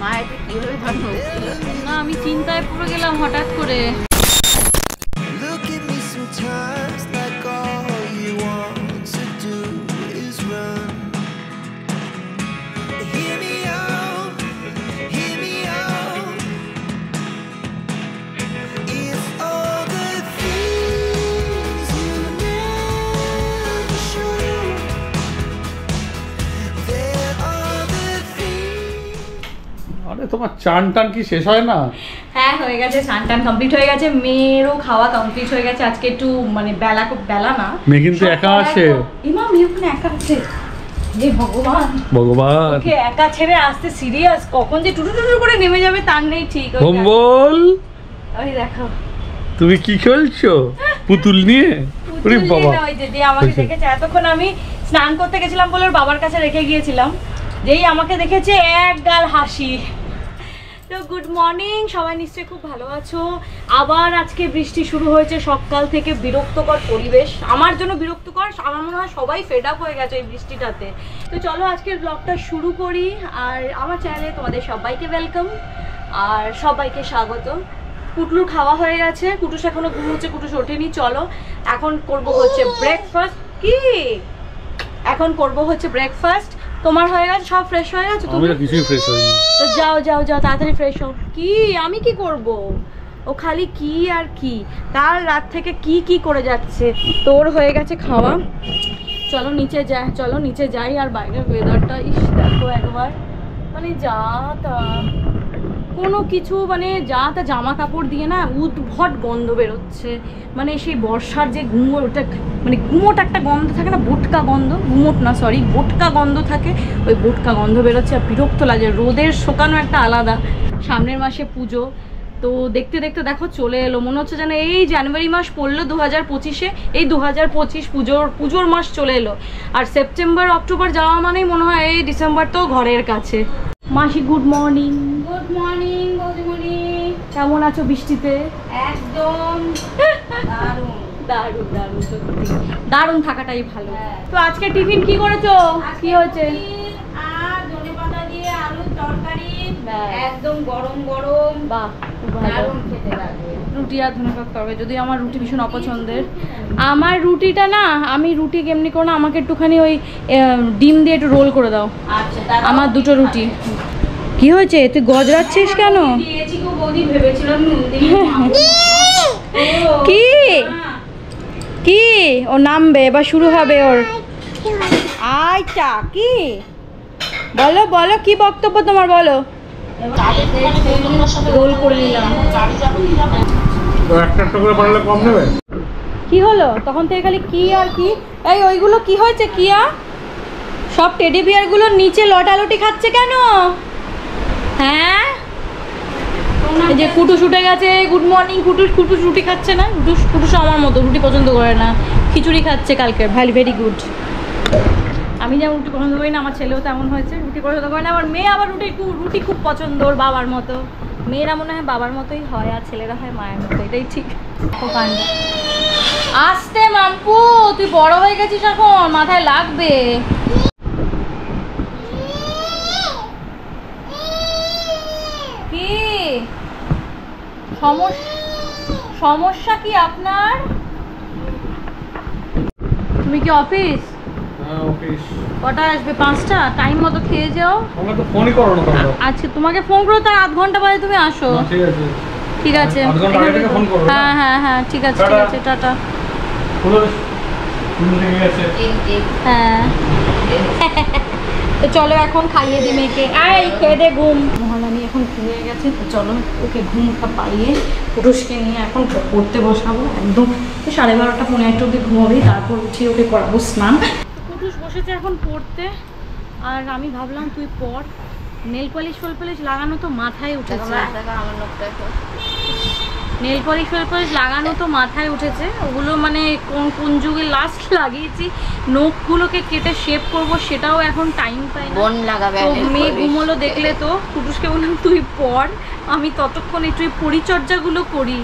মা এটা কিভাবে জানলো? না আমি চিন্তায় পড়ে গেলাম হঠাৎ করে। তোমার চান টান কি শেষ হয় না? হ্যাঁ হয়ে গেছে, চান টান কমপ্লিট হয়ে গেছে, মেয়েরও খাওয়া কমপ্লিট হয়ে গেছে। আজকে একটু মানে বেলা না, মেয়ে কিন্তু একা আছে। ইমা মেয়ে ওখানে একা আছে। হে ভগবান ভগবান, ওকে একা ছেড়ে আসতে সিরিয়াস, কখন যে টুটু টুটু করে নেমে যাবে তার নেই ঠিক। বল ওই দেখো তুমি কি খেলছো পুতুল নিয়ে? ওরে বাবা, ওই যে আমাকে দেখেছে, এতক্ষণ আমি স্নান করতে গেছিলাম বলে ওর বাবার কাছে রেখে গিয়েছিলাম, যেই আমাকে দেখেছে এক গাল হাসি। তো গুড মর্নিং, সবাই নিশ্চয়ই খুব ভালো আছো। আবার আজকে বৃষ্টি শুরু হয়েছে, সকাল থেকে বিরক্তকর পরিবেশ, আমার জন্য বিরক্তকর, আমার মনে হয় সবাই ফেড আপ হয়ে গেছে এই বৃষ্টিটাতে। তো চলো আজকের ব্লগটা শুরু করি। আর আমার চ্যানেলে তোমাদের সবাইকে ওয়েলকাম আর সবাইকে স্বাগত। কুটলুর খাওয়া হয়ে গেছে, কুটুস এখনো ঘুমোচ্ছে, কুটুস ওঠেনি। চলো এখন করব হচ্ছে ব্রেকফাস্ট। কি এখন করব হচ্ছে ব্রেকফাস্ট। তোমার হয়ে গেছে? সব ফ্রেশ হয়ে গেছে? তুমি কিছুই ফ্রেশ হয়নি। তো যাও যাও যাও তাড়াতাড়ি ফ্রেশ হও। কি আমি কি করব? ও খালি কি আর কি, কাল রাত থেকে কি কি করে যাচ্ছে। তোর হয়ে গেছে খাওয়া, চলো নিচে যাই, চলো নিচে যাই। আর বাইরের ওয়েদারটা ইস দেখো একবার, মানে যা তা কোনো কিছু, মানে যা তা জামা কাপড় দিয়ে না উদ্ভট গন্ধ বেরোচ্ছে। মানে সেই বর্ষার যে গুমোটা, মানে গুমোট একটা গন্ধ থাকে না, বোটকা গন্ধ, গুমোট না সরি বোটকা গন্ধ থাকে, ওই বোটকা গন্ধ বেরোচ্ছে। আর বিরক্ত লাগে, রোদের শুকানো একটা আলাদা। সামনের মাসে পুজো, তো দেখতে দেখতে দেখো চলে এলো, মনে হচ্ছে যেন এই জানুয়ারি মাস পড়লো 2025-এ, এই 2025 পুজোর মাস চলে এলো। আর সেপ্টেম্বর অক্টোবর যাওয়া মানেই মনে হয় এই ডিসেম্বর তো ঘরের কাছে। মাসি গুড মর্নিং। গুড মর্নিং বৌদিমণি, কেমন আছো বৃষ্টিতে? একদম দারুণ দারুণ দারুণ, সত্যি দারুণ থাকাটাই ভালো। তো আজকে টিফিন কি করেছো? কি হয়েছে? আর ধনেপাতা দিয়ে আলুর তরকারি, একদম গরম গরম, বাহ দারুণ খেতে লাগবে। রুটি আর ধনেপাতা তরকারি, যদি আমার রুটি ভীষণ অপছন্দের। আমার রুটিটা না, আমি রুটি কেমনি করো না, আমাকে একটুখানি ওই ডিম দিয়ে একটু রোল করে দাও। আচ্ছা আমার দুটো রুটি। কি হয়েছে, তুই গজরাচ্ছিস কেন? দিয়েছি গো বৌদি, ভেবেছিলাম কি কি ও নামবে এবার, শুরু হবে ওর আইটা। কি বলো বলো, কি বক্তব্য তোমার বলো। রোল করে নিলাম। কি হলো তখন থেকে খালি কি আর কি? এই ওইগুলো কি হয়েছে? কিয়া সব টেডি বিয়ারগুলোর নিচে লটালটি খাচ্ছে কেন? হ্যাঁ এই যে কুটুস উঠে গেছে, গুড মর্নিং। কুটুস রুটি খাচ্ছে না, কুটুস আমার মতো রুটি পছন্দ করে না, খিচুড়ি খাচ্ছে কালকে। Very good. আমি যেমন রুটি পছন্দ করি না, আমার ছেলেও তেমন হয়েছে, রুটি পছন্দ করে না। আমার মেয়ে আবার রুটি খুব পছন্দ, ওর বাবার মতো। মেয়েরা মনে হয় বাবার মতোই হয়, আর ছেলেরা হয় মায়ের মতো, এটাই ঠিক। আসতে মাম্পু, তুই বড় হয়ে গেছিস এখন, মাথায় লাগবে। কি সমস্যা কি আপনার? তুমি কি অফিস? হ্যাঁ অফিস। কটা আসবে? 5টা। টাইম মতো খেয়ে যাও। তোমরা তো ফোনই করো না তোমরা। আচ্ছা তোমাকে ফোন করো, তার আধ ঘন্টা বাদে তুমি আসো। ঠিক আছে ঠিক আছে, আধ ঘন্টা আগে থেকে ফোন করো। হ্যাঁ হ্যাঁ হ্যাঁ ঠিক আছে ঠিক আছে, টাটা। হ্যাঁ তো চলো এখন খাইয়ে দিই মেয়েকে। এই খেয়ে দে ঘুম। মহারানী এখন ঘুমিয়ে গেছে, তো চলো ওকে ঘুমটা পাইয়ে পুরুষকে নিয়ে এখন পড়তে বসাবো। একদম 12:30 পৌনে 1 অব্দি ঘুমাবেই, তারপর উঠিয়ে ওকে করাবো স্নান। পুরুষ বসেছে এখন পড়তে, আর আমি ভাবলাম তুই পড়। নেল পলিশ লাগানো তো মাথায় উঠেছে। আমার লোকটা নেল পলিশ লাগানো তো মাথায় উঠেছে, ওগুলো মানে কোন যুগে লাস্ট লাগিয়েছি। নখগুলোকে কেটে শেপ করব, সেটাও এখন টাইম পাই না। বোন লাগাবে। মেয়ে ঘুমোলো দেখলে তো, কুটুসকে বললাম তুই পড়, আমি ততক্ষণ একটু পরিচর্যাগুলো করি।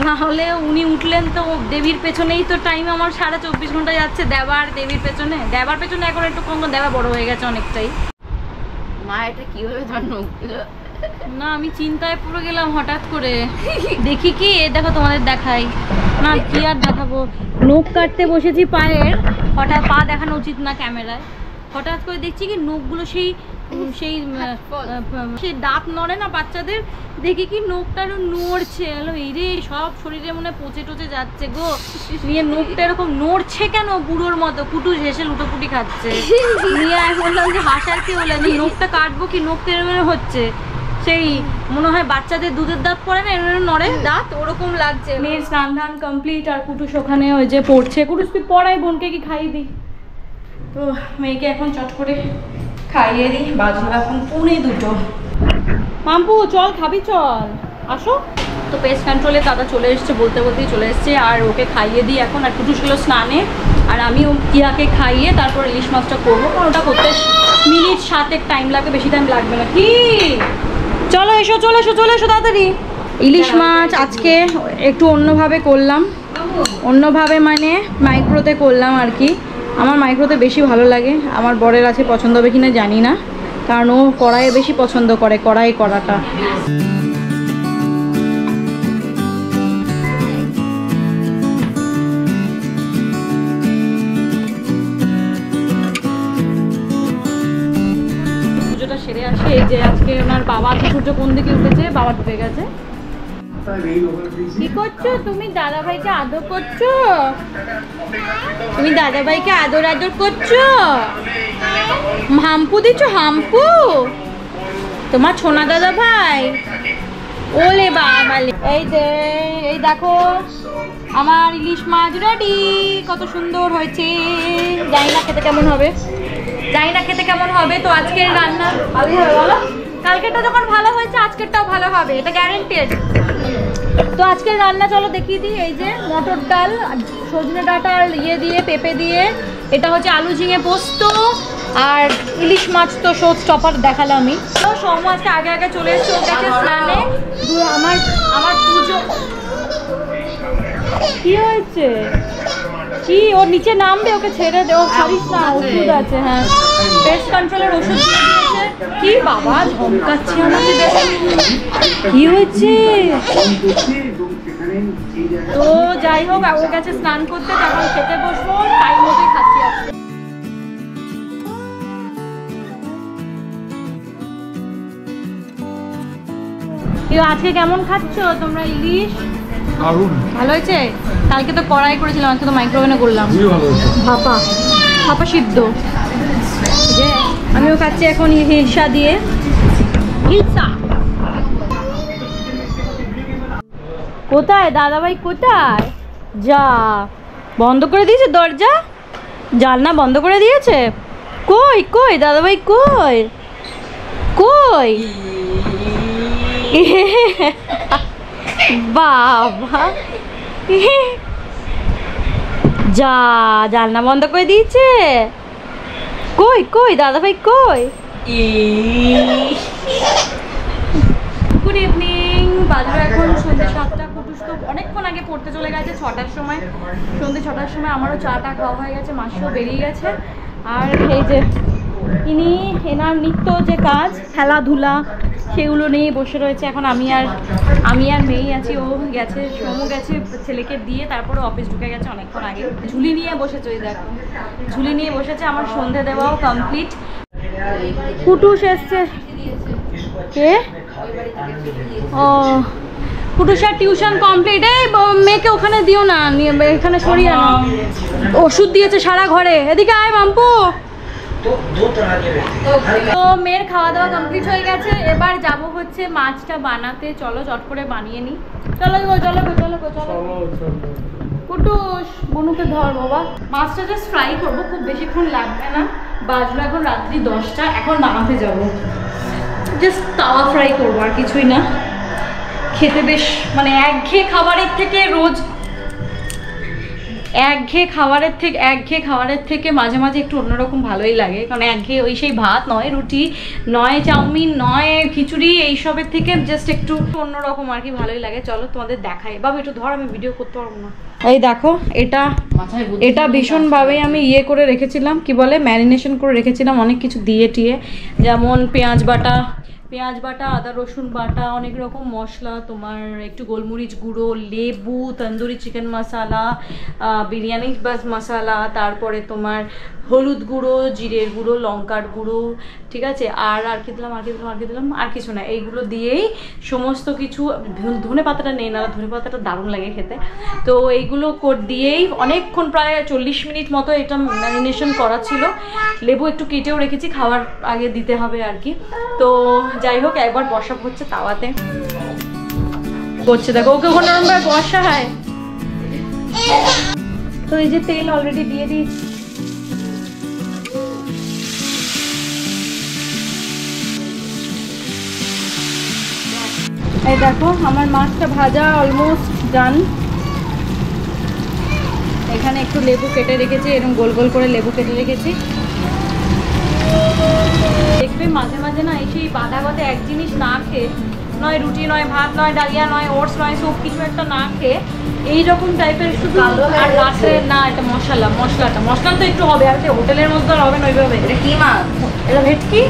না হলে উনি উঠলেন তো দেবীর পেছনেই তো টাইম আমার 24.5 ঘন্টা যাচ্ছে। দেবার পেছনে এখন একটু কম, দেবা বড় হয়ে গেছে অনেকটাই। মা এটা কি হলো তোমার নখগুলো? না আমি চিন্তায় পুরো গেলাম হঠাৎ করে। দেখি কি, এই দেখো তোমাদের দেখাই না, কি আর দেখাবো। নখ কাটতে বসেছি পায়ের, হঠাৎ পা দেখানো উচিত না ক্যামেরায়। হঠাৎ করে দেখছি কি নখগুলো সেই সেই সেই দাঁত নড়ে না বাচ্চাদের, দেখি কি নখটা নড়ছে। এলো এই রে, সব শরীরে মনে পচে টচে যাচ্ছে গো। নিয়ে নখটা এরকম নড়ছে কেন বুড়োর মতো, কুটুস হেসে লুটোপুটি খাচ্ছে। নিয়ে আমি বললাম যে হাসার কি হলো, নখটা কাটবো কি, নখটা এরকম হচ্ছে সেই মনে হয় বাচ্চাদের দুধের দাঁত পড়ে না এরকম নড়ে দাঁত, ওরকম লাগছে। মেয়ের স্নান ধান কমপ্লিট, আর কুটুস ওখানে ওই যে পড়ছে। কুটুস তুই পড়াই, বোনকে কি খাইয়ে দিই? তো মেয়েকে এখন চট করে খাইয়ে দিই। বাজলো এখন 1:45। মাম্পু চল খাবি, চল আসো। তো পেস্ট কন্ট্রোলে দাদা চলে এসছে, বলতে বলতেই চলে এসছে। আর ওকে খাইয়ে দিই এখন, আর কুটুস হলো স্নানে, আর আমি কিয়াকে খাইয়ে তারপর ইলিশ মাছটা করবো। কারণ ওটা করতে মিনিট 7 টাইম লাগবে, বেশি টাইম লাগবে না। কি চলো এসো, চলে এসো, চলে এসো তাড়াতাড়ি। ইলিশ মাছ আজকে একটু অন্যভাবে করলাম, অন্যভাবে মানে মাইক্রোতে করলাম আর কি। আমার মাইক্রোতে বেশি ভালো লাগে, আমার বরের আছে পছন্দ হবে কিনা জানি না, কারণ ও কড়াইয়ে বেশি পছন্দ করে, কড়াই করাটা। পুজোটা সেরে আসে। এই যে আজকে ওনার বাবা, সূর্য কোন দিকে উঠেছে, বাবা ঢুকে গেছে। কি করছো তুমি? দাদাভাইকে আদর করছো? তুমি দাদাভাইকে আদর আদর করছো? হাম্পু দিচ্ছ? হাম্পু তোমার ছোনা দাদা ভাই? ওলে বাবা, এই যে এই দেখো আমার ইলিশ মাছ রেডি, কত সুন্দর হয়েছে। জানি না খেতে কেমন হবে, জানি না খেতে কেমন হবে। তো আজকের রান্না ভালো হবে বলো? কালকেরটা যখন ভালো হয়েছে আজকেরটাও ভালো হবে, এটা গ্যারান্টেড। তো আজকের রান্না চলো দেখিয়ে দিই। এই যে মটর ডাল, সজনে ডাঁটা আর ইয়ে দিয়ে, পেঁপে দিয়ে, এটা হচ্ছে আলু ঝিঙে পোস্ত, আর ইলিশ মাছ তো শো স্টপার দেখালামই। তো সব মাছটা আগে আগে চলে এসছে, ওর কাছে স্নানে। আমার পুজো কি হয়েছে? কি ওর নিচে নামবে, ওকে ছেড়ে দে, ও ছাড়িস না, ওষুধ আছে। হ্যাঁ, পেস্ট কন্ট্রোলের ওষুধ দিয়ে দিয়েছে। কি বাবা ঝমকাচ্ছে আমাকে, দেখো কি হয়েছে। তো যাই হোক, ও গেছে স্নান করতে, তখন খেতে বসবো, টাইম মতোই খাচ্ছি আজকে। আজকে কেমন খাচ্ছ তোমরা ইলিশ? ভালো হয়েছে? কালকে তো কড়াই করেছিলাম, আজকে তো মাইক্রোওভেনে করলাম। ভাপা ভাপা সিদ্ধ। যে আমিও খাচ্ছি এখন হিলসা দিয়ে। হিলসা কোথায় দাদাভাই, কোথায়? যা বন্ধ করে দিয়েছে দরজা, জানলা বন্ধ করে দিয়েছে। কই কই দাদাভাই, কই কই? বাবা যা, জানলা বন্ধ করে দিয়েছে। কই কই দাদাভাই, কই? গুড ইভিনিং, বাজলো এখন সন্ধ্যে 7টা। কুটুস তো অনেকক্ষণ আগে পড়তে চলে গেছে, 6টার সময়, সন্ধ্যে 6টার সময়। আমারও চাটা খাওয়া হয়ে গেছে, মাসিও বেরিয়ে গেছে। আর এই যে ইনি, এনার নিত্য যে কাজ খেলাধুলা, সেগুলো নিয়ে বসে রয়েছে। এখন আমি আর মেয়েই আছি। ও গেছে, সোমু গেছে ছেলেকে দিয়ে, তারপরে অফিস ঢুকে গেছে অনেকক্ষণ আগে। ঝুলি নিয়ে বসেছে, ওই দেখো ঝুলি নিয়ে বসেছে। আমার সন্ধে দেওয়াও কমপ্লিট। কুটুস এসছে। কে? ও কুটুসের টিউশন কমপ্লিট। এই মেয়েকে ওখানে দিও না, এখানে সরিয়ে আনো। ওষুধ দিয়েছে সারা ঘরে। এদিকে আয় মাম্পু। তো মেয়ের খাওয়া দাওয়া কমপ্লিট হয়ে গেছে, এবার যাব হচ্ছে মাছটা বানাতে। চলো চট করে বানিয়ে নিই। চলো গো, চলো গো, চলো গো, চলো। কুটুস বনুকে ধর বাবা। মাছটা জাস্ট ফ্রাই করবো, খুব বেশিক্ষণ লাগবে না। বাজলো এখন রাত্রি 10টা, এখন বানাতে যাব। জাস্ট তাওয়া ফ্রাই করবো, আর কিছুই না। খেতে বেশ মানে একঘেয়ে খাবারের থেকে রোজ একঘেয়ে খাবারের থেকে মাঝে মাঝে একটু অন্যরকম ভালোই লাগে। কারণ একঘেয়ে ওই সেই ভাত নয় রুটি নয় চাউমিন নয় খিচুড়ি, এইসবের থেকে জাস্ট একটু অন্যরকম আর কি ভালোই লাগে। চলো তোমাদের দেখাই। বাবা একটু ধর, আমি ভিডিও করতে পারবো না। এই দেখো এটা এটা ভীষণভাবেই আমি ইয়ে করে রেখেছিলাম, কি বলে ম্যারিনেশন করে রেখেছিলাম অনেক কিছু দিয়ে টিয়ে, যেমন পেঁয়াজ বাটা, আদা রসুন বাটা, অনেক রকম মশলা, তোমার একটু গোলমরিচ গুঁড়ো, লেবু, তন্দুরি চিকেন মশলা, বিরিয়ানি বাস মশলা, তারপরে তোমার হলুদ গুঁড়ো, জিরের গুঁড়ো, লঙ্কার গুঁড়ো, ঠিক আছে। আর কি দিলাম আর কিছু না, এইগুলো দিয়েই সমস্ত কিছু, ধনে পাতাটা নেই না, ধনে পাতাটা দারুণ লাগে খেতে। তো এইগুলো দিয়েই অনেকক্ষণ প্রায় 40 মিনিট মতো এটা ম্যারিনেশন করা ছিল। লেবু একটু কেটেও রেখেছি, খাওয়ার আগে দিতে হবে আর কি। তো যাই হোক, একবার বসাব হচ্ছে তাওয়াতে করছে, দেখো ওকে ওখানে ওরকম বসা হয়। তো এই যে তেল অলরেডি দিয়ে দিয়েছি, এই দেখো আমার মাছটা ভাজা অলমোস্ট ডান। এখানে একটু লেবু কেটে রেখেছি, এরকম গোল গোল করে লেবু কেটে রেখেছি। দেখবে মাঝে মাঝে না এই সেই বাঁধা এক জিনিস না খেয়ে, নয় রুটি নয় ভাত নয় ডালিয়া নয় ওটস নয় সব কিছু একটা না খেয়ে এইরকম টাইপের শুধু, আর রাত্রে না এটা মশলা তো একটু হবে, আর হোটেলের মধ্যে আর হবে না ওইভাবে। এটা কি মাছ? এটা ভেটকি,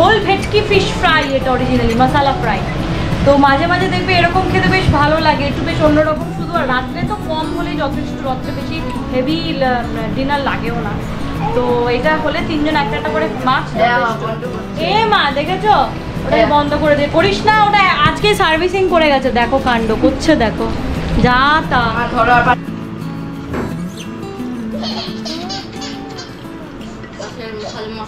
হোল ভেটকি ফিশ ফ্রাই, এটা অরিজিনালি মশলা ফ্রাই। তো মাঝে মাঝে দেখবে এরকম খেতে বেশ ভালো লাগে, একটু বেশ অন্যরকম শুধু। আর রাত্রে তো কম হলেই যথেষ্ট, রাত্রে বেশি হেভি ডিনার লাগেও না। তো এটা হলে 3 জন একটা করে মাছ। এ মা দেখেছো, ওটাকে বন্ধ করে দিয়ে করিস না, ওটা আজকে সার্ভিসিং করে গেছে, দেখো কাণ্ড করছে, দেখো যা তা।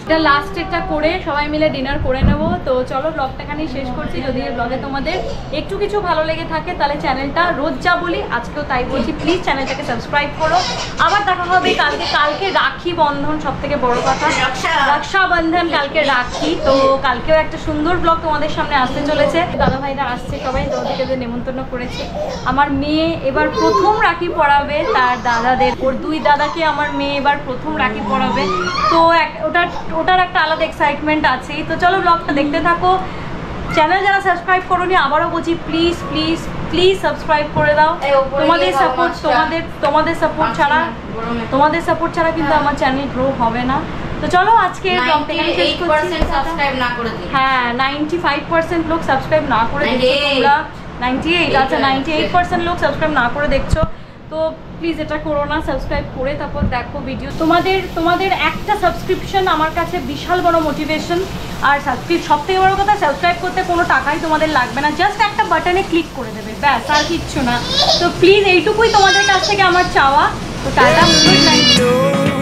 এটা লাস্ট এটা করে সবাই মিলে ডিনার করে নেব। তো চলো ব্লগটা এখানেই শেষ করছি। যদি এই ব্লগে তোমাদের একটু কিছু ভালো লেগে থাকে তাহলে চ্যানেলটা, রোজ যা বলি আজকেও তাই বলছি, প্লিজ চ্যানেলটাকে সাবস্ক্রাইব করো। আবার দেখা হবে কালকে রাখি বন্ধন, সব থেকে বড় কথা রক্ষাবন্ধন, কালকে রাখি। তো কালকেও একটা সুন্দর ব্লগ তোমাদের সামনে আসতে চলেছে। দাদা ভাইরা আসছে সবাই, তোমাদেরকে নেমন্তন্ন করেছে। আমার মেয়ে এবার প্রথম রাখি পরাবে তার দাদাদের, ওর 2 দাদাকে আমার মেয়ে এবার প্রথম রাখি পরাবে। তো ওটার একটা আলাদা এক্সাইটমেন্ট আছেই। তো চলো ব্লগটা দেখতে থাকো। চ্যানেল যারা সাবস্ক্রাইব করোনি আবারও বলছি, প্লিজ প্লিজ প্লিজ সাবস্ক্রাইব করে দাও। তোমাদের সাপোর্ট ছাড়া কিন্তু আমার চ্যানেল গ্রো হবে না। তো চলো আজকে ব্লগটা এখানে শেষ করছি। হ্যাঁ 95% লোক সাবস্ক্রাইব না করে দেখছো তোমরা, 98, আচ্ছা 98% লোক সাবস্ক্রাইব না করে দেখছো। তো প্লিজ এটা করো না, সাবস্ক্রাইব করে তারপর দেখো ভিডিও। তোমাদের একটা সাবস্ক্রিপশন আমার কাছে বিশাল বড় মোটিভেশন। আর সব থেকে বড় কথা, সাবস্ক্রাইব করতে কোনো টাকাই তোমাদের লাগবে না, জাস্ট একটা বাটনে ক্লিক করে দেবে, ব্যাস, আর কিচ্ছু না। তো প্লিজ এইটুকুই তোমাদের কাছ থেকে আমার চাওয়া। তো টাটা, গুড নাইট।